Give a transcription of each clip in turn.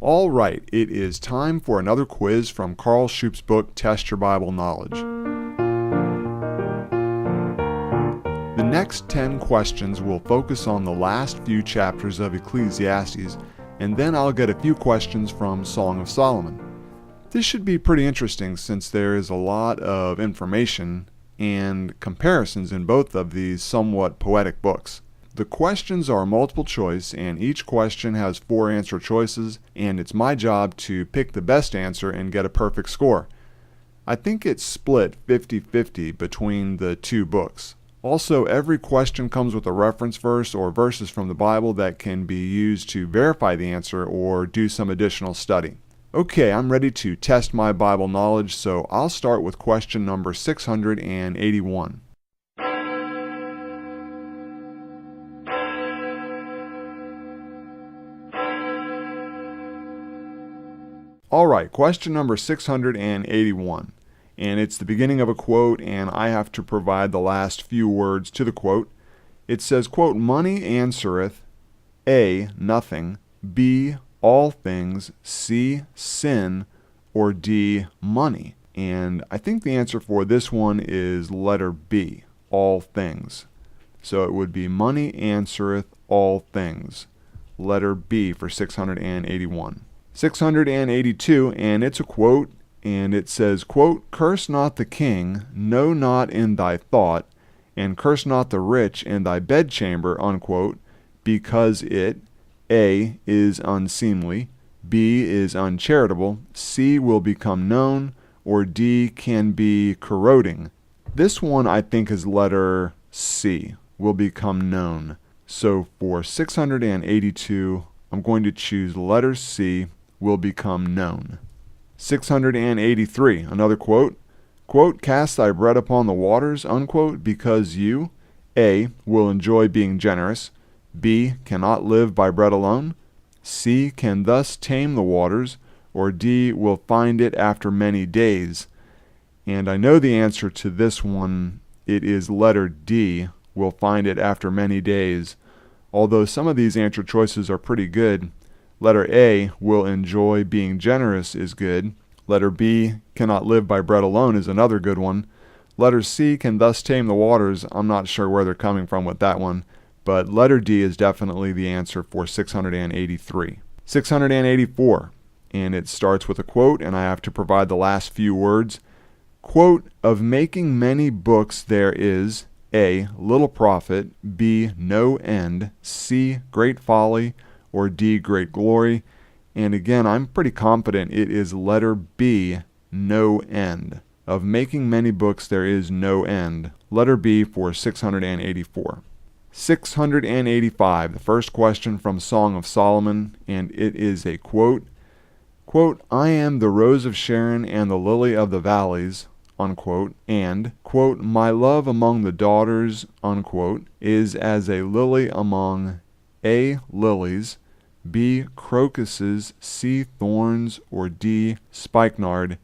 All right, it is time for another quiz from Carl Shoup's book, Test Your Bible Knowledge. The next 10 questions will focus on the last few chapters of Ecclesiastes, and then I'll get a few questions from Song of Solomon. This should be pretty interesting since there is a lot of information and comparisons in both of these somewhat poetic books. The questions are multiple choice, and each question has 4 answer choices, and it's my job to pick the best answer and get a perfect score. I think it's split 50-50 between the two books. Also, every question comes with a reference verse or verses from the Bible that can be used to verify the answer or do some additional study. Okay, I'm ready to test my Bible knowledge, so I'll start with question number 681. Alright, question number 681, and it's the beginning of a quote, and I have to provide the last few words to the quote. It says, quote, "Money answereth, A, nothing, B, all things, C, sin, or D, money." And I think the answer for this one is letter B, all things. So it would be money answereth all things. Letter B for 681. 682, and it's a quote, and it says, quote, "Curse not the king, no not in thy thought, and curse not the rich in thy bedchamber," unquote, because it, A, is unseemly, B, is uncharitable, C, will become known, or D, can be corroding. This one I think is letter C, will become known. So for 682, I'm going to choose letter C, will become known. 683, another quote. Quote, "Cast thy bread upon the waters," unquote, because you, A, will enjoy being generous, B, cannot live by bread alone, C, can thus tame the waters, or D, will find it after many days. And I know the answer to this one. It is letter D, will find it after many days. Although some of these answer choices are pretty good. Letter A, will enjoy being generous, is good. Letter B, cannot live by bread alone, is another good one. Letter C, can thus tame the waters. I'm not sure where they're coming from with that one, but letter D is definitely the answer for 683. 684, and it starts with a quote, and I have to provide the last few words. Quote, "Of making many books there is, A, little profit, B, no end, C, great folly, or D, great glory." And again, I'm pretty confident it is letter B, no end. Of making many books there is no end. Letter B for 684. 685, the first question from Song of Solomon, and it is a quote. Quote, "I am the rose of Sharon and the lily of the valleys," unquote, and, quote, "My love among the daughters," unquote, "is as a lily among A, lilies, B, crocuses, C, thorns, or D, spikenard."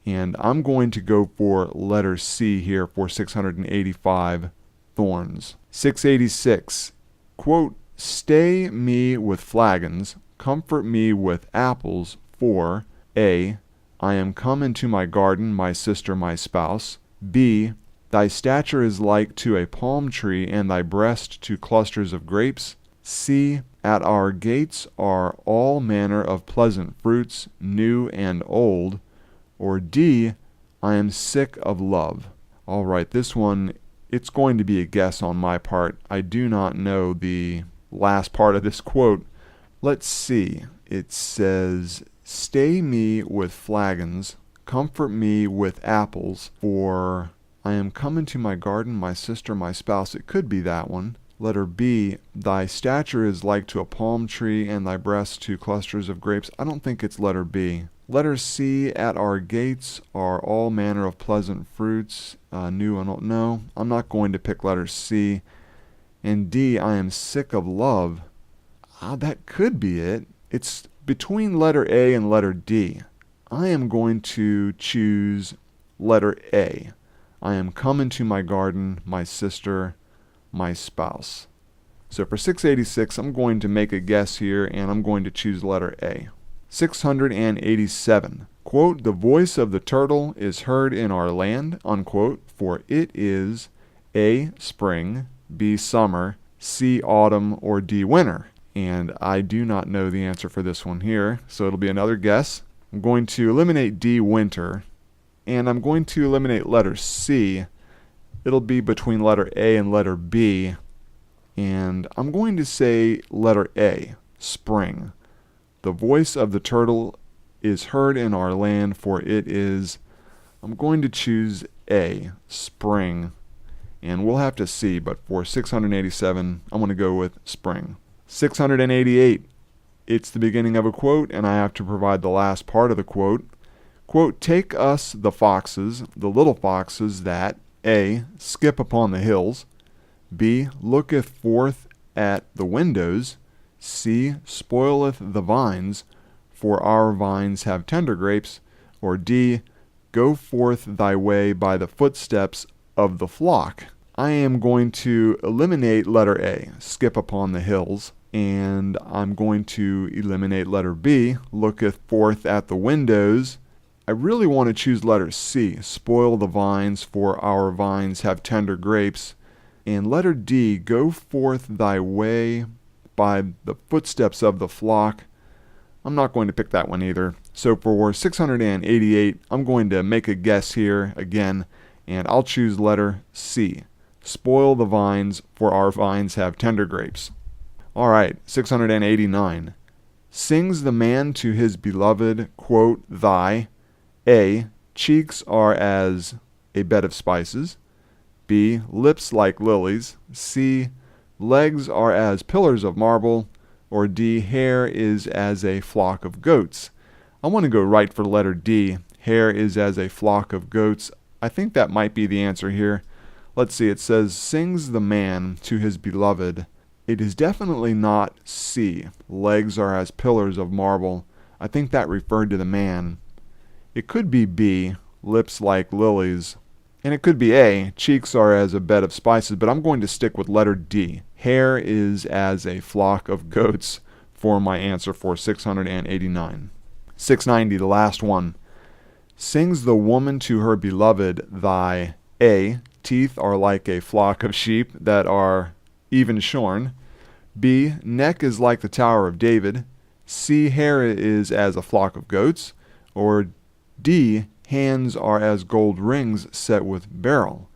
And I'm going to go for letter C here for 685, thorns. 686, quote, "Stay me with flagons, comfort me with apples, for A, I am come into my garden, my sister, my spouse. B, thy stature is like to a palm tree, and thy breast to clusters of grapes. C, at our gates are all manner of pleasant fruits, new and old. Or D, I am sick of love." All right, this one, it's going to be a guess on my part. I do not know the last part of this quote. Let's see. It says, "Stay me with flagons, comfort me with apples, for I am come into my garden, my sister, my spouse." It could be that one. Letter B, "Thy stature is like to a palm tree, and thy breast to clusters of grapes." I don't think it's letter B. Letter C, "At our gates are all manner of pleasant fruits, new and old." No, I'm not going to pick letter C. And D, "I am sick of love." That could be it. It's between letter A and letter D. I am going to choose letter A. "I am come into my garden, my sister, my spouse." So for 686, I'm going to make a guess here, and I'm going to choose letter A. 687. Quote, the voice of the turtle is heard in our land, unquote, for it is A, spring, B, summer, C, autumn, or D, winter. And I do not know the answer for this one here, so it'll be another guess. I'm going to eliminate D, winter, and I'm going to eliminate letter C. It'll be between letter A and letter B, and I'm going to say letter A, spring. The voice of the turtle is heard in our land, for it is, I'm going to choose A, spring, and we'll have to see, but for 687, I'm going to go with spring. 688, it's the beginning of a quote, and I have to provide the last part of the quote. Quote, take us the foxes, the little foxes that, A, skip upon the hills, B, looketh forth at the windows, C, spoileth the vines, for our vines have tender grapes, or D, go forth thy way by the footsteps of the flock. I am going to eliminate letter A, skip upon the hills, and I'm going to eliminate letter B, looketh forth at the windows. I really want to choose letter C, spoil the vines, for our vines have tender grapes. And letter D, go forth thy way by the footsteps of the flock. I'm not going to pick that one either. So for 688, I'm going to make a guess here again, and I'll choose letter C, spoil the vines, for our vines have tender grapes. All right, 689. Sings the man to his beloved, quote, thy, A, cheeks are as a bed of spices, B, lips like lilies, C, legs are as pillars of marble, or D, hair is as a flock of goats. I want to go right for letter D, hair is as a flock of goats. I think that might be the answer here. Let's see, it says, sings the man to his beloved. It is definitely not C, legs are as pillars of marble. I think that referred to the man. It could be B, lips like lilies. And it could be A, cheeks are as a bed of spices, but I'm going to stick with letter D. Hair is as a flock of goats for my answer for 689. 690, the last one. Sings the woman to her beloved, thy, A, teeth are like a flock of sheep that are even shorn. B, neck is like the Tower of David. C, hair is as a flock of goats. Or D, hands are as gold rings set with beryl.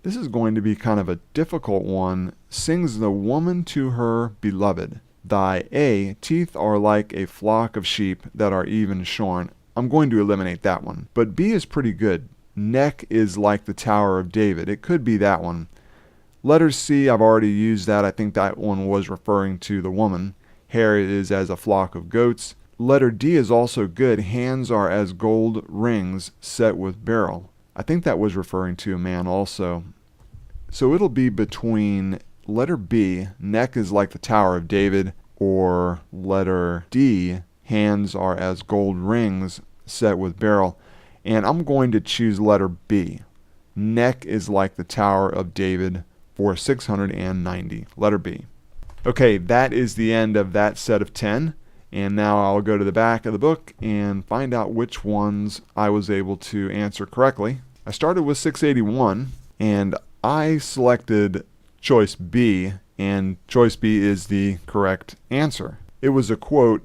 This is going to be kind of a difficult one. Sings the woman to her beloved. Thy, A, teeth are like a flock of sheep that are even shorn. I'm going to eliminate that one. But B is pretty good. Neck is like the Tower of David. It could be that one. Letter C, I've already used that. I think that one was referring to the woman. Hair is as a flock of goats. Letter D is also good. Hands are as gold rings set with beryl. I think that was referring to a man also. So it'll be between letter B, neck is like the Tower of David, or letter D, hands are as gold rings set with beryl. And I'm going to choose letter B. Neck is like the Tower of David for 690. Letter B. Okay, that is the end of that set of 10. And now I'll go to the back of the book and find out which ones I was able to answer correctly. I started with 681, and I selected choice B, and choice B is the correct answer. It was a quote,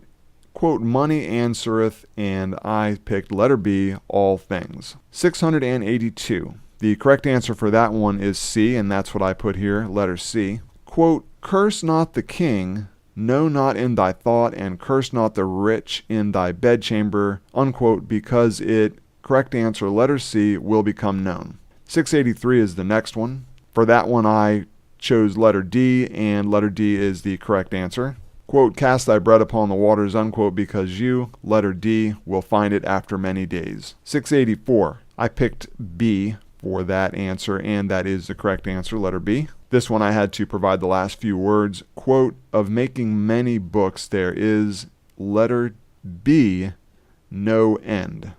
money answereth, and I picked letter B, all things. 682. The correct answer for that one is C, and that's what I put here, letter C. Quote, curse not the king, no, not in thy thought, and curse not the rich in thy bedchamber, unquote, because it, correct answer, letter C, will become known. 683 is the next one. For that one, I chose letter D, and letter D is the correct answer. Quote, cast thy bread upon the waters, unquote, because you, letter D, will find it after many days. 684. I picked B for that answer, and that is the correct answer, letter B. This one I had to provide the last few words. Quote, of making many books there is, letter B, no end.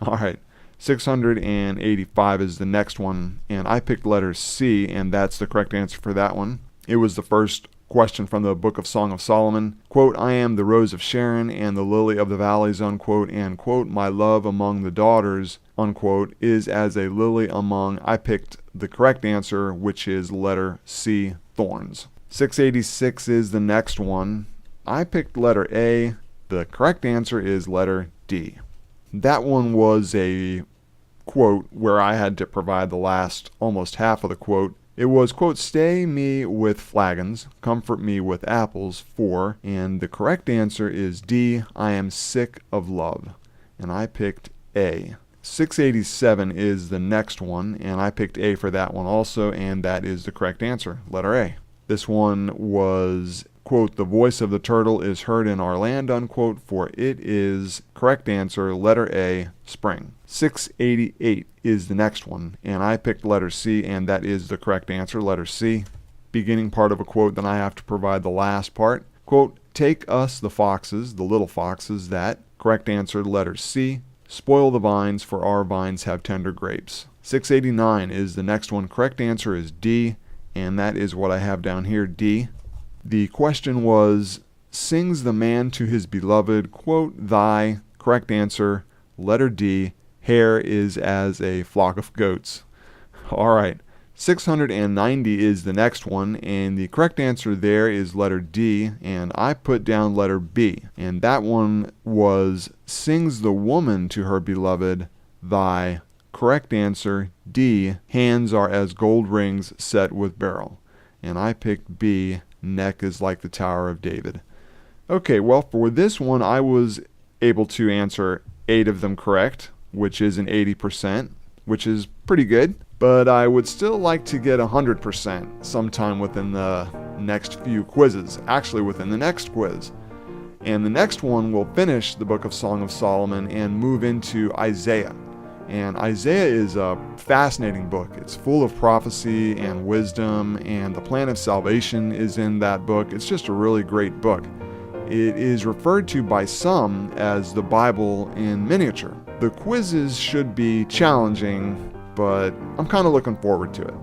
All right, 685 is the next one, and I picked letter C, and that's the correct answer for that one. It was the first question from the book of Song of Solomon. Quote, I am the rose of Sharon and the lily of the valleys, unquote, and quote, my love among the daughters, unquote, is as a lily among, I picked the correct answer, which is letter C, thorns. 686 is the next one. I picked letter A. The correct answer is letter D. That one was a quote where I had to provide the last almost half of the quote. It was, quote, stay me with flagons, comfort me with apples, for, and the correct answer is D, I am sick of love. And I picked A. 687 is the next one, and I picked A for that one also, and that is the correct answer, letter A. This one was, quote, the voice of the turtle is heard in our land, unquote, for it is, correct answer, letter A, spring. 688 is the next one, and I picked letter C, and that is the correct answer, letter C. Beginning part of a quote, then I have to provide the last part. Quote, take us the foxes, the little foxes that, correct answer, letter C, spoil the vines, for our vines have tender grapes. 689 is the next one. Correct answer is D, and that is what I have down here, D. The question was, sings the man to his beloved, quote, thy, correct answer, letter D, hair is as a flock of goats. All right, 690 is the next one, and the correct answer there is letter D, and I put down letter B. And that one was, sings the woman to her beloved, thy, correct answer, D, hands are as gold rings set with beryl. And I picked B, neck is like the Tower of David. Okay, well, for this one, I was able to answer 8 of them correct, which is an 80%, which is pretty good. But I would still like to get 100% sometime within the next few quizzes, actually within the next quiz. And the next one will finish the book of Song of Solomon and move into Isaiah. And Isaiah is a fascinating book. It's full of prophecy and wisdom, and the plan of salvation is in that book. It's just a really great book. It is referred to by some as the Bible in miniature. The quizzes should be challenging, but I'm kind of looking forward to it.